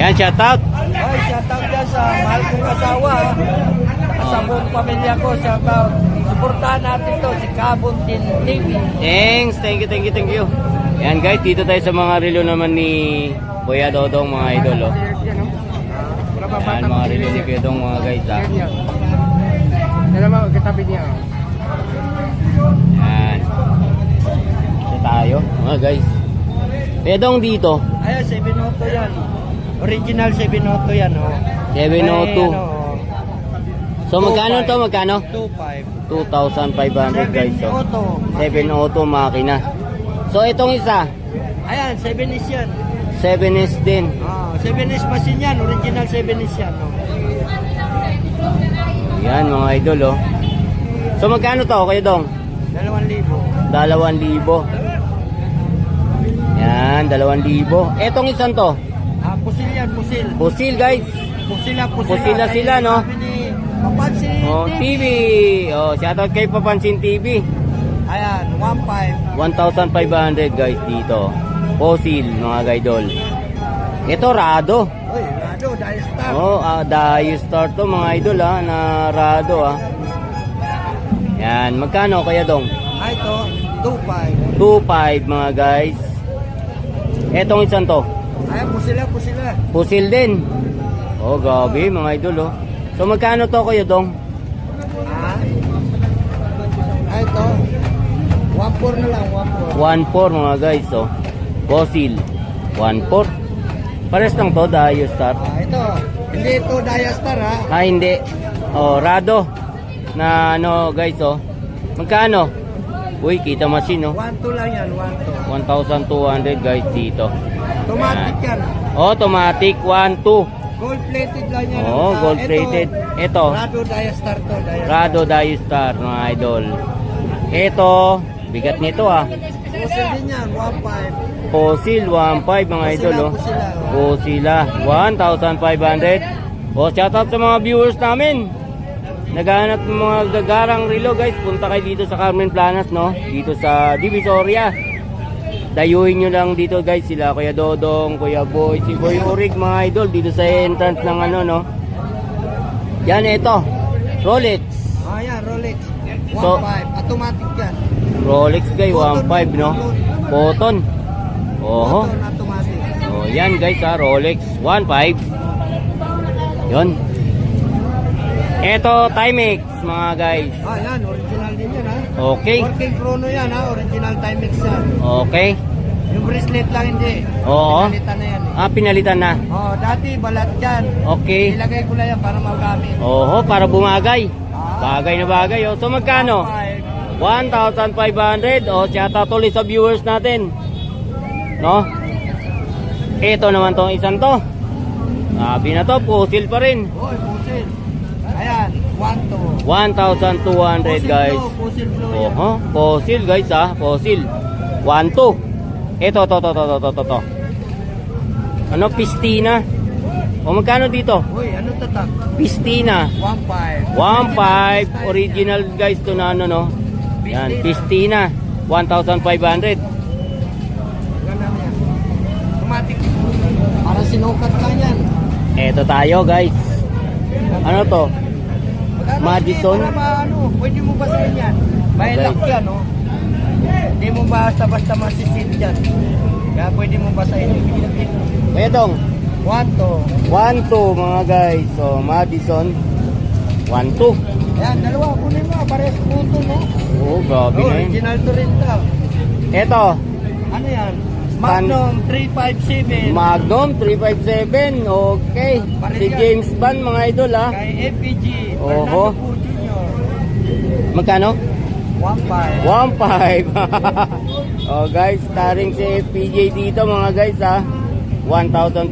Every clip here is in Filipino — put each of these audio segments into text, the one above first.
Yan, shout out. Ay, shout out dyan sa mahal kong asawa. Sa buong pamilya ko, shout out. Suportahan natin to, si Kabuntin TV. Thanks, thank you. Yan guys, dito tayo sa mga relo naman ni Kuya Dodong, mga idol. Oh. Yan, mga relo ni Kuya Dodong, mga guys. Ha. Yan. Ito tayo, mga guys. Kuya Dodong dito. Ayan, 702 yan. Original 702 yan, oh. 702. So magkano to? Magkano? 2.5. 2,500 guys. So 702 makina. So itong isa, Ayan, 7S yan. 7S din. 7S machine yan. Original 7S yan, oh. Yan mga idol, oh. So magkano to, Kuya Dong? 2,000. 2,000. Yan, 2,000. Etong isang to, Pusil yan, pusil. pusil guys. Pusila sila, no? Sabi ni Papansin Oh, TV. Oh, shoutout kay Papansin TV. Ayan, 1.5. 1,500 guys dito. Fossil mga idol. Ito Rado. Uy, Rado, dahil star. Oh, Dayo Star to mga idol, ha, na Rado, ha. Yan, magkano Kuya Dong? Ito, 2.5. 2,500 mga guys. Etong isang to, Ayan, pusila. pusil din. Oh, gabi mga idol, oh. So magkano to Kuya Dong? Ito, 1.4 na lang, 1.4. 1,400 mga guys, oh. Fossil 1,400. Pares lang to, Dayo Star. Ito, hindi ito Diastar, ha? Hindi. Oh, Rado na ano guys, oh. Magkano? Uy, kita machine, oh. 1.2 lang yan, 1.2. 1,200 guys dito. Automatic yan. Automatic 1,200. Gold plated lang yan. Oh, gold plated. Ito, Rado Diastar to. Rado Dayo Star mga idol. Ito, bigat nito, ah. Pusil din yan, 1.5. Fossil 1,500 mga idol, oh. Pusila 1,500. Oh, shoutout sa mga viewers namin. Naghahanap ng mga gagarang relo guys. Punta kayo dito sa Carmen Planas, no? Dito sa Divisoria. Dayuhin nyo lang dito guys. Sila Kuya Dodong, Kuya Boy, si Boy Urig mga idol. Dito sa entrance ng ano, no? Yan, ito Rolex. Yan, Rolex. 1.5. So, Automatic yan. Rolex guys, 1,500, no? Cotton. Oho. Cotton, automatic. Oh, yan guys, ha, Rolex 1,500. Yun. Ito Timex mga guys. Yan, original din yan, ha? Okay. Working chrono yan, ha? Original Timex yan. Okay. Yung bracelet lang hindi. Oo. Pinalitan na yan, eh. Pinalitan na. Dati balat yan. Okay. Ilagay ko lang yan para magamit. Oho, para bumagay. Bagay na bagay, oh. So magkano? 1,500. Oh, shoutout ulit sa viewers natin. No? Ito naman tong isang to. Sabi na to, pusil pa rin. Oy, pusil. Ayan, 1.2. 1,200 guys. Pusil blue yan. Oho, fossil guys, ha. Fossil 1,200. Ito, to. Ano, Pistina. O magkano dito? Uy, ano tatak? Pistina 1.5. 1,500. Original guys to na ano, no? Yan, Pistina 1,500. Ganda yan. Automatic. Para sinukat lang yan. Ito tayo guys. Ano to? Madison. Pwede mo basahin yan. May Okay. lock yan, oh. Hindi mo basta-basta masisid yan. Kaya pwede mo basahin. Etong 1.2. 1,200 mga guys. So Madison 1,200. Ayan, dalawa. Kunin mo. Parehas puto, no? Oh, grabe na yun. Original to rin to. Ito, Ano yan? Magnum 357. Magnum 357. Okay. Si James Bond mga idol, ha. Kay FPG. Oho. Fernando Po Jr. Magkano? 1.5. 1,500. Oh guys, starring si FPJ dito mga guys, ha. 1,500.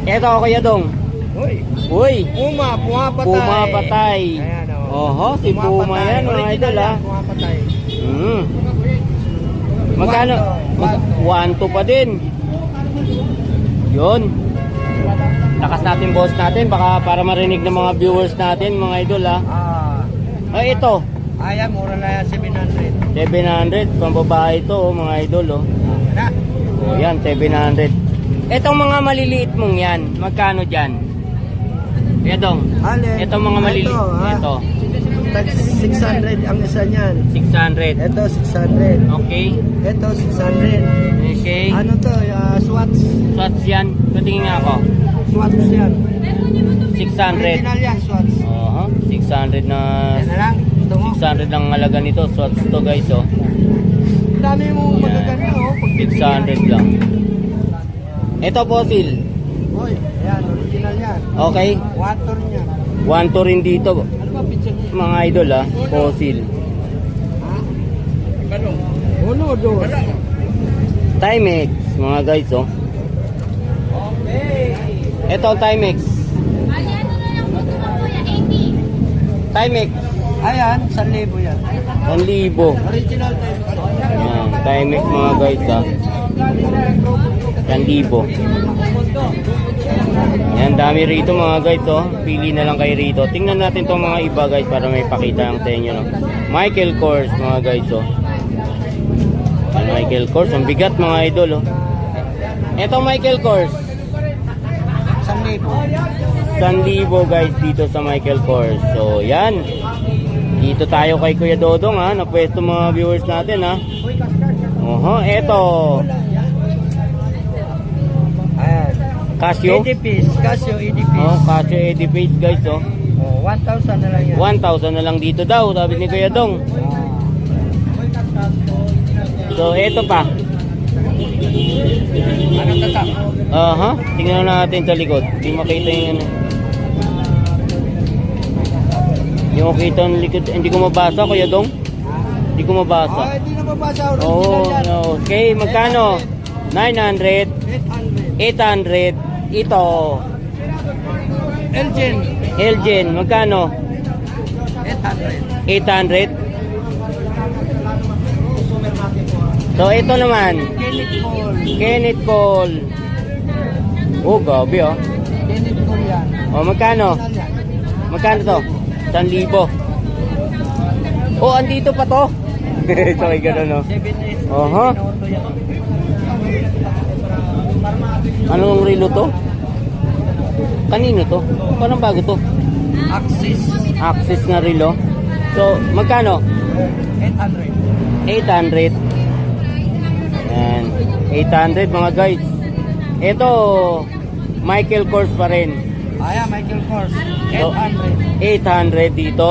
Ito Kuya Dong. Uy. Uy, Pumapatay. Pumapatay. Ayan, oh. Oho, si Puma Pumapatay. yan mga Original idol, ha. yan, Pumapatay. Magkano? 1,200 pa din. Yun. Lakas natin boss natin, baka para marinig ng mga viewers natin mga idol, ha. Ito. Ayan, mura na yan, 700. 700, pambabae ito, oh, mga idol, oh. Na, O yan, 700. Etong mga maliliit mong yan, magkano dyan? Etong, Alin? etong mga maliliit. Ito, ha? Ito, Tag 600 ang isa niyan. 600. Ito 600. Okay. Ito 600. Okay. Ano to? Swatch. Swatch yan. Patingin nga ako. Swatch yan. 600. Original yan, Swatch. Oo, 600 na. Yan na lang. Ito mo. 600 lang ang halaga nito. Swatch to guys, oh. Dami mo Yan. magaganda, oh. 600 lang. Ito fossil. Hoy, yan, original yan. Okay. Water niya. 1 to rin dito. Ano ba picture niya? Mga idol ah, fossil. Uno, dos. Timex, mga guys, oh. Ito Timex. Timex, Ayan, 1,000 yan. 1,000. Original time. Yan, Timex mga guys, ah. 1,000. Yan, dami rito mga guys, oh. Pili na lang kayo rito. Tingnan natin tong mga iba guys para may pakita lang sa inyo, no. Michael Kors mga guys, oh. Yan, Michael Kors, ang bigat mga idol, oh. Ito Michael Kors. 1,000. 1,000 guys dito sa Michael Kors. So, yan. Dito tayo kay Kuya Dodong, ha. Napwesto mga viewers natin, ha. Oho, eto. Ayan. Casio. 80 piece. Casio 80 piece. Oh, Casio 80 piece guys, oh. Oh, 1,000 na lang yan. 1,000 na lang dito daw, sabi ni Kuya Dong. So, eto pa. Anong tatak? Aha, tingnan natin sa likod. Hindi makita yung ano. Hindi ko makita yung likod. Hindi ko mabasa, Kuya Dong. Hindi ko Oh, mabasa. hindi na mabasa. Original Oo, yan. no. Okay, magkano? 900, 800. 800. Ito, Elgin. Elgin, magkano? 800. 800. So, ito naman, Kenneth Cole. Kenneth Cole. Oh, gabi, oh. Kenneth Cole yan. Oh, magkano? Original yan. Magkano to? 1,000. Oh, andito pa to. So, ay gano'n, no? 7S. Oho. Auto yan. Anong relo to? Kanino to? Parang bago to. Axis. Axis na relo. So, magkano? 800. 800. Yan. 800 mga guys. Ito, Michael Kors pa rin. Ayan, Michael Kors. So, 800. 800 dito.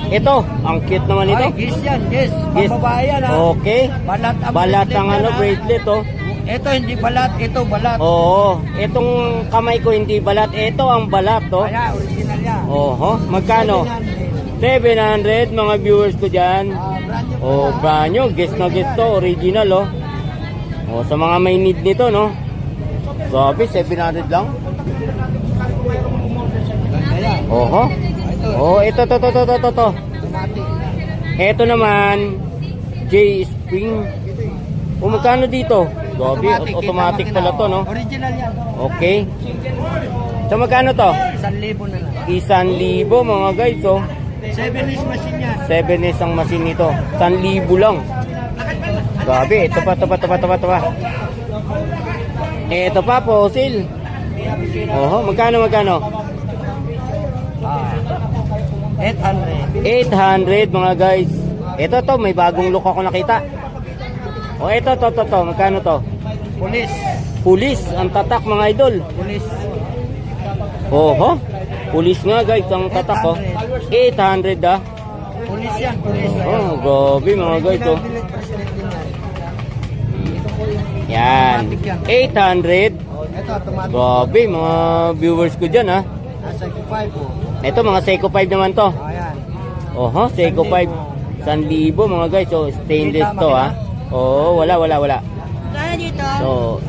Ito, ang cute naman ito. Ay, gis yan, gis. Yes. Pambabae yan, ha? Okay. Balat ang Balat bracelet ang yan, ano, ha? bracelet, oh. Ito hindi balat, ito balat. Oo. Itong kamay ko hindi balat. Ito ang balat, oh. Kaya, original yan. Oho. Magkano? 700 mga viewers ko dyan. Brand new Oh, pa. brand new. Guess na guess to. Original, oh. Oh, sa mga may need nito, no? Grabe, 700 lang. Ganda yan. Oho. Ito, Oh, ito, to. automatic. Ito naman, J Spring. Oh, magkano dito? Grabe, automatic pala to, no? Original yan. Okay. So, magkano to? 1,000 na lang. 1,000 mga guys, oh. 7S machine yan. 7S ang machine nito. 1,000 lang. Grabe, ito pa. Ito pa, fossil. Oho, magkano? Ah, 800. 800 mga guys. Ito to, may bagong look ako nakita. O ito, to. Magkano to? Police. Pulis, ang tatak mga idol. Police. Oho, pulis nga guys, ang tatak, oh. 800 ah. Police yan, police. Oh, grabe mga guys, oh. Pinabilit bracelet din Yan. yan. 800. Ito, automatic. Grabe, mga viewers ko dyan, ha. Nasa 5 po. Ito, mga Seiko 5 naman to. Ayan. Oho, Seiko 5. 1,000 mga guys. So, stainless to, ha. Oo, wala. Kaya dito? So,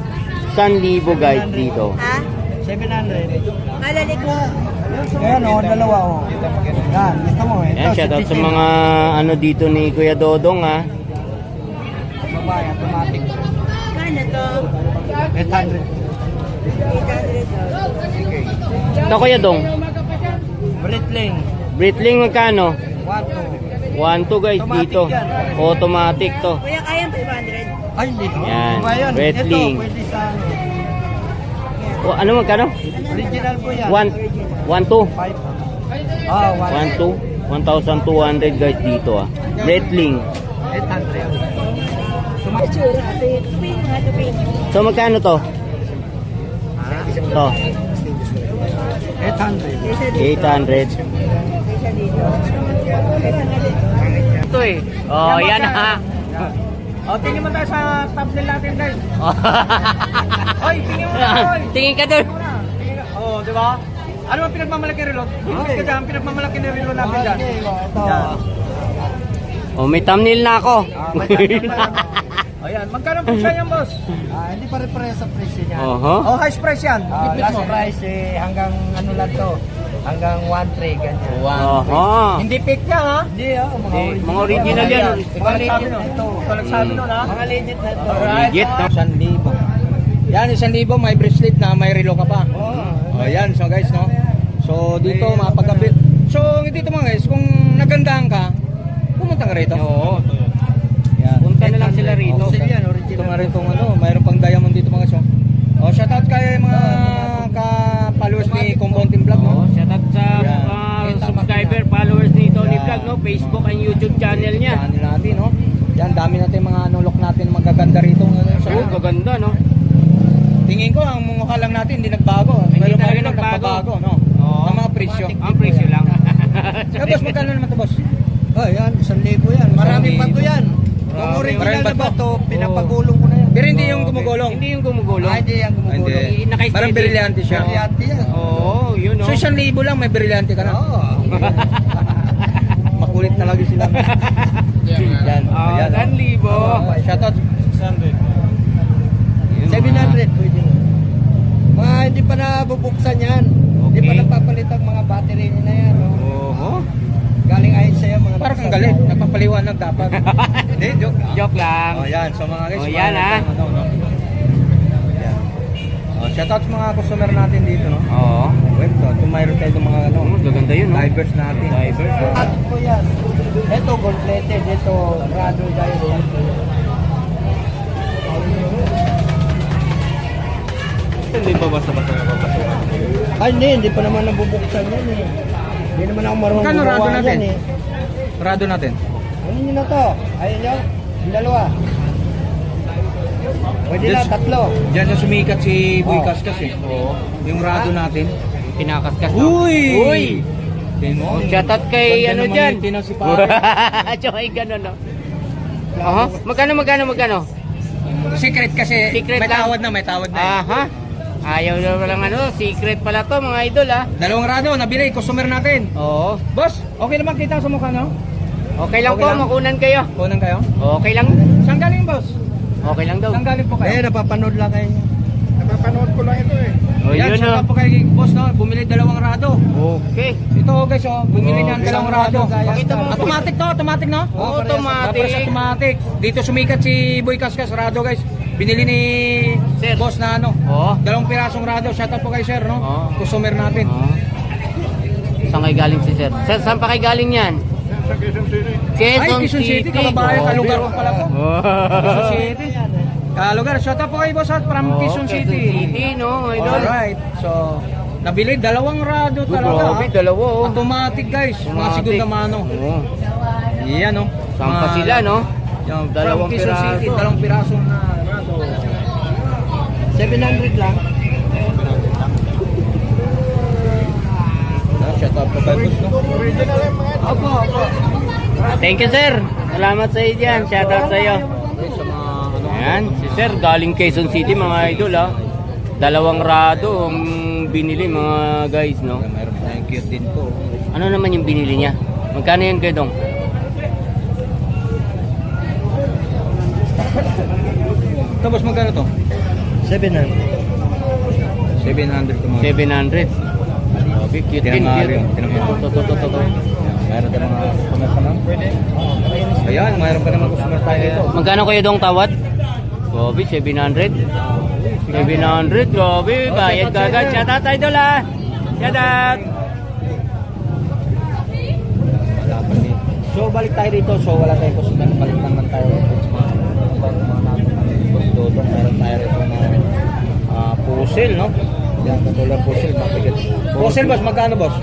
1,000 guys dito. Ha? 700. Alalig mo. Ayan o, dalawa o. Yan, gusto mo. Ito, Yan, shoutout sa mga ano dito ni Kuya Dodong, ha. babae, automatic. Kano to? 800. 800. Ito Kuya Dong. Breitling. Breitling magkano? 1, 2. 1,2 guys Automatic dito. yan. Automatic to. Kuya, kaya 500? Ay, hindi. Yan, Iba yan. Wrestling. Ito, pwede sa ano. O, ano magkano? Original po yan. 1-2. 5. Ah, 1-2. 1,200 guys dito ah. Wrestling. 800. So magkano to? To. 800. 800. Ito eh. Oh, yan ha. O, tingin mo tayo sa thumbnail natin, guys. Oy, tingin mo na, oy. Tingin ka doon. Oh, di ba? Ano ang pinagmamalaki relo? Hindi ka dyan, pinagmamalaki na relo namin dyan. Yan. Oh, may thumbnail na ako. Ayan, magkano po siya yan, boss? Hindi pare-pareho sa presyo niya. Oho. Oh, highest price yan. Last price hanggang ano lang to. Hanggang 1.3 ganyan. Oho. Hindi fake yan, ha? Hindi, Mga original yan. Ikaw nagsabi nun. Ikaw nagsabi nun, ha? Mga legit na ito. Legit, no? 1,000. Yan, 1,000 may bracelet na may relo ka pa. Oo. Oh, yan, so guys, no. So dito mapagkabit. So dito mga guys, kung nagandahan ka, pumunta ka rito. Oo. Yan. Punta na lang sila rito. Ito nga rin itong ano, mayroon pang diamond dito mga guys. Oh, shout out kay mga ka-followers ni Kumbonting Vlog, no. Oh, shout out sa Yan. mga subscriber, followers ni Tony Vlog, no? Facebook and YouTube channel niya. Channel natin, no. Yan, dami natin mga look natin magaganda rito ngayon sa Oh, gaganda, no? tingin ko ang mukha lang natin hindi nagbago. Hindi Pero talaga mga nagbago. no. Oo. Ang mga presyo. Ang presyo lang. Kaya boss, magkano naman to boss? Oh, yan, 1,000 yan. Marami pa to yan. Kung Marami. original Marami na pa ba to? to, pinapagulong ko na yan. Pero hindi yung gumugulong. Hindi yung gumugulong. Hindi yan gumugulong. Hindi. Naka-steady. Parang brilyante siya. Brilyante yan. Oo, yun, no? So 1,000 lang may brilyante ka na. Oo. Makulit talaga sila. Yan. Ah, Ayan, 1,000. Shoutout 700 pwede na. Mga hindi pa nabubuksan yan. Hindi pa Okay. napapalit ang mga battery na yan. Oh. Oho. Galing ayon sa'yo mga Parang kang galit, nagpapaliwanag dapat. Hindi, joke lang. Joke lang. Oh, yan. So mga guys, Oh, yan, mga- ah. ano, no? Yan. Oh, shoutout sa mga customer natin dito, no. Oo. Wait, ito mayroon tayo ng mga ano, Oh, gaganda yun, no? divers natin. Divers. Atin po yan. Ito gold plated, ito rado dahil. Hindi ba basta-basta napapasukan? Ay hindi pa naman nabubuksan yan eh. Hindi naman ako marunong Magkano rado gumawa natin? yan eh. Rado natin. Ano nyo na to? Ayun nyo? Yung dalawa. Pwede na, Just- 3. Diyan yung sumikat si Boy Oh. Kaskas eh. Yung rado natin. Pinakaskas, no? Uy! Uy! Tingnan mo. Oh, shout out kay Ganda ano naman dyan. yung tinaw si pare. Tsaka yung gano'n, no? Aha. Magkano? Secret kasi. Secret may lang. tawad na, may tawad na. eh. Aha. Ayaw na walang ano, secret pala to mga idol, ah. Dalawang rado, nabili, customer natin. Oo. Boss, okay naman kita sa mukha, no? Okay lang Okay po, lang? makunan kayo. Kunan kayo? Okay lang. Saan galing, boss? Okay lang daw. Saan galing po kayo? napapanood lang kayo. Napapanood ko lang ito eh. Oh, Yan, yun, shout oh. out po kay boss, no? Bumili dalawang rado. Okay. Ito, guys, oh. Bumili Oh, niya ng isang dalawang rado. rado, Pakita mo. Automatic to, automatic, no? Automatic. Tapos automatic. Dito sumikat si Boy Kaskas, rado, guys. Binili ni Sir. boss na ano. Oo. Dalawang pirasong rado. Shout out po kay sir, no? Oo. Customer natin. Oh. Saan kayo galing si sir? Sir, saan pa kayo galing yan? Ay, Quezon Quezon City, kababayan, Oh. kalugar ko pala po. Quezon Oh. City. Kalugar, shout out po kay boss at from Oh, Quezon City. no, idol. Alright, so, nabili dalawang rado talaga. Grabe, dalawa, oh. Automatic, guys. Mga Automatic. sigod na mano. Oo. Yan, no? Saan pa sila, no? Yung Dalawang from Quezon piraso. City, dalawang pirasong na rado. 700 lang. Shout out po kay boss, no? Opo. Thank you, sir. Salamat sa iyo dyan. Shout out sa iyo. Okay, sa mga ano. Ayan, si sir galing Quezon City mga idol, ah. Dalawang rado ang binili mga guys, no? Mayroon tayong cute din po. Ano naman yung binili niya? Magkano yan, Gedong? Ito, boss, magkano to? 700. 700 to mga. 700. Grabe, cute din. Tinangali, Cute. tinangali. To. Mayroon tayong mga customer pa lang. Pwede. Ayan, mayroon pa naman customer tayo dito. Magkano kayo dong tawad? Grabe, 700. 700, grabe. Bayad kagad. Shout out, idol, ah. Shout out. Wala pa din. So, balik tayo dito. So, wala tayong customer. Balik naman tayo. Mga natin. Dodong. Meron tayo rito na puzzle, no? Yan, katulad puzzle, mapigat. Puzzle, boss, magkano, boss?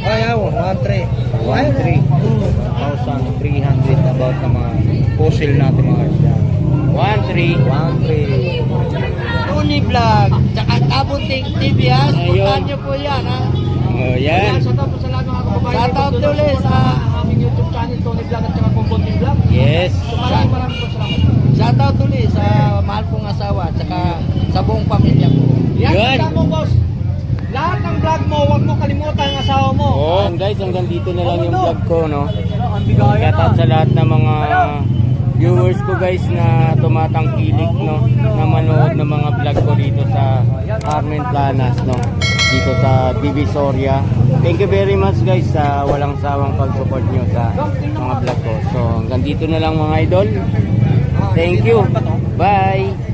Ayaw, 1-3. 1,300 about na mga puzzle natin mga yan. 1-3. 1,300. Tony Vlog, tsaka Kabunting TV ha. Supportahan nyo po yan ha. Oh, yan. Shoutout ulit sa aming YouTube channel, Tony Vlog at tsaka Kumbonting Vlog. Yes. Maraming po salamat. Shoutout ulit sa mahal kong asawa at tsaka sa buong pamilya ko. Yun. mo, boss. Lahat ng vlog mo, huwag mo kalimutan ang asawa mo. Oh, guys, hanggang dito na lang yung vlog ko, no? Ang bigaya Shout out sa lahat ng mga viewers ko, guys, na tumatangkilik, no? Na manood ng mga vlog ko dito sa Carmen Planas, no? Dito sa Divisoria. Thank you very much, guys, sa walang sawang pag-support nyo sa mga vlog ko. So, hanggang dito na lang mga idol. Thank you. Bye!